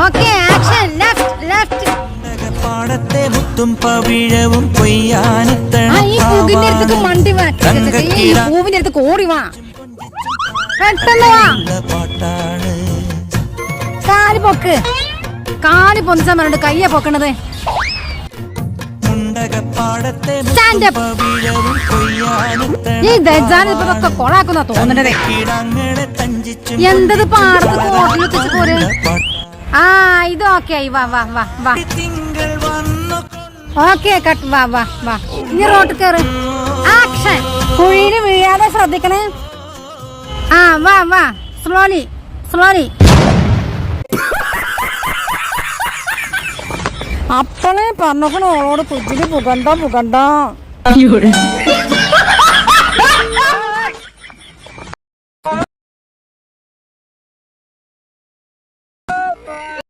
okay action left left പാടത്തെ മുത്തും പവിഴവും കൊയ്യാനെത്തണം ഈ പൂവിന്റെ അടുത്തേക്ക് മണ്ടി വാ ഈ പൂവിന്റെ അടുത്തേക്ക് ഓടി വാ പെട്ടെന്ന് വാ പാട്ടാണ് കാല് പൊക്ക് കാല് പൊന്തിച്ചാൻ പറഞ്ഞിട്ട് കയ്യെ പൊക്കണത് ഈ ദജാൻ ഇതൊക്കെ കൊളാക്കുന്ന തോന്നണത് എന്തത് പാടത്ത് കോട്ടിലെത്തിച്ച് പോര് ആ ഇത് ഓക്കെ ആയി വാ വാ വാ വാ ഓക്കെ കട്ട് വാ വാ വാ ഇനി റോട്ട് കയറ് ആക്ഷൻ കുഴിയിൽ വീഴാതെ ശ്രദ്ധിക്കണേ ആ വാ വാ സ്ലോലി സ്ലോലി അപ്പളേ പറഞ്ഞോക്കണ ഓളോട് കുജില് പുകണ്ട